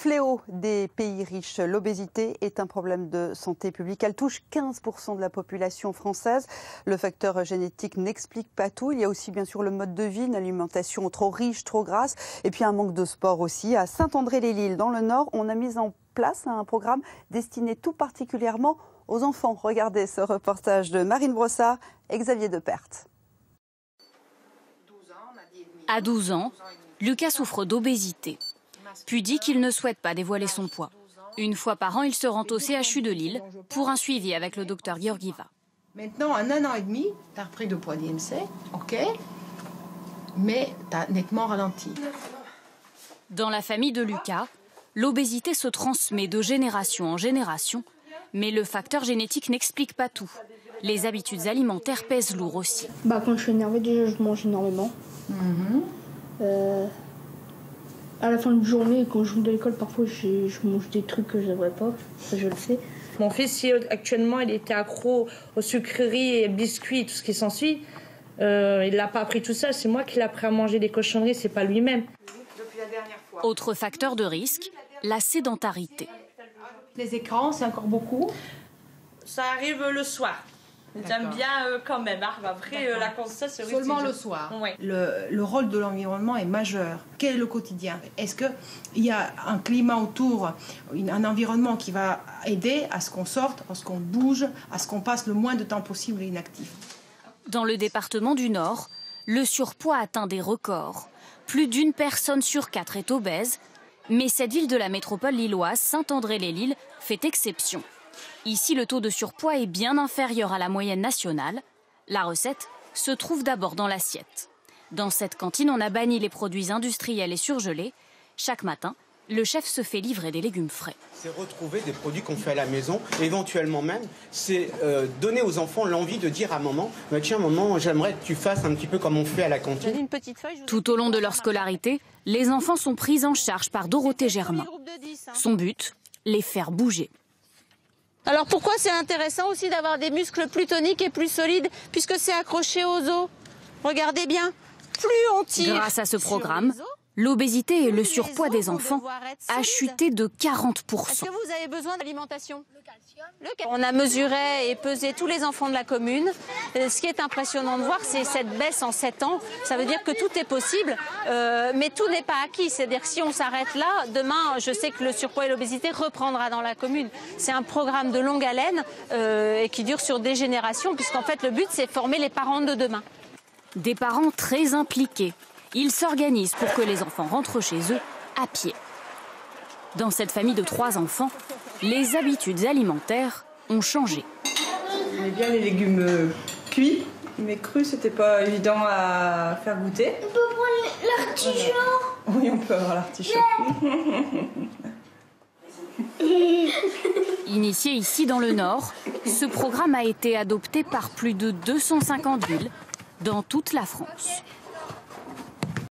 fléau des pays riches. L'obésité est un problème de santé publique. Elle touche 15% de la population française. Le facteur génétique n'explique pas tout. Il y a aussi bien sûr le mode de vie, une alimentation trop riche, trop grasse, et puis un manque de sport aussi. À Saint-André-les-Lilles, dans le Nord, on a mis en place un programme destiné tout particulièrement aux enfants. Regardez ce reportage de Marine Brossard et Xavier Deperte. À 12 ans, Lucas souffre d'obésité. Puis dit qu'il ne souhaite pas dévoiler son poids. Une fois par an, il se rend au CHU de Lille pour un suivi avec le docteur Georgieva. Maintenant, en 1 an et demi, tu as repris 2 poids d'IMC, ok, mais tu as nettement ralenti. Dans la famille de Lucas, l'obésité se transmet de génération en génération, mais le facteur génétique n'explique pas tout. Les habitudes alimentaires pèsent lourd aussi. Quand je suis énervée, déjà, je mange énormément. À la fin de la journée, quand je rentre de l'école, parfois je mange des trucs que je ne devrais pas, ça je le sais. Mon fils, actuellement, il était accro aux sucreries et biscuits, tout ce qui s'ensuit. Il ne l'a pas appris tout seul, c'est moi qui l'ai appris à manger des cochonneries, c'est pas lui-même. Autre facteur de risque, la sédentarité. Les écrans, c'est encore beaucoup. Ça arrive le soir. J'aime bien quand même. Après, la conscience, c'est seulement le soir. Ouais. Le rôle de l'environnement est majeur. Quel est le quotidien? Est-ce qu'il y a un climat autour, un environnement qui va aider à ce qu'on sorte, à ce qu'on bouge, à ce qu'on passe le moins de temps possible inactif? Dans le département du Nord, le surpoids atteint des records. Plus d'1 personne sur 4 est obèse. Mais cette ville de la métropole lilloise, Saint-André-les-Lilles, fait exception. Ici, le taux de surpoids est bien inférieur à la moyenne nationale. La recette se trouve d'abord dans l'assiette. Dans cette cantine, on a banni les produits industriels et surgelés. Chaque matin, le chef se fait livrer des légumes frais. C'est retrouver des produits qu'on fait à la maison. Éventuellement même, c'est donner aux enfants l'envie de dire à maman, tiens maman, j'aimerais que tu fasses un petit peu comme on fait à la cantine. Tout au long de leur scolarité, les enfants sont pris en charge par Dorothée Germain. Son but, les faire bouger. Alors pourquoi c'est intéressant aussi d'avoir des muscles plus toniques et plus solides, puisque c'est accroché aux os. Regardez bien, plus on tire. Grâce à ce programme, l'obésité et le surpoids des enfants a chuté de 40%. Est-ce que vous avez besoin d'alimentation? On a mesuré et pesé tous les enfants de la commune. Ce qui est impressionnant de voir, c'est cette baisse en 7 ans. Ça veut dire que tout est possible, mais tout n'est pas acquis. C'est-à-dire que si on s'arrête là, demain, je sais que le surpoids et l'obésité reprendra dans la commune. C'est un programme de longue haleine et qui dure sur des générations, puisqu'en fait, le but, c'est former les parents de demain. Des parents très impliqués. Ils s'organisent pour que les enfants rentrent chez eux à pied. Dans cette famille de 3 enfants, les habitudes alimentaires ont changé. J'aimais bien les légumes cuits, mais crus, c'était pas évident à faire goûter. On peut prendre l'artichaut. Oui, on peut avoir l'artichaut. Initié ici dans le Nord, ce programme a été adopté par plus de 250 villes dans toute la France.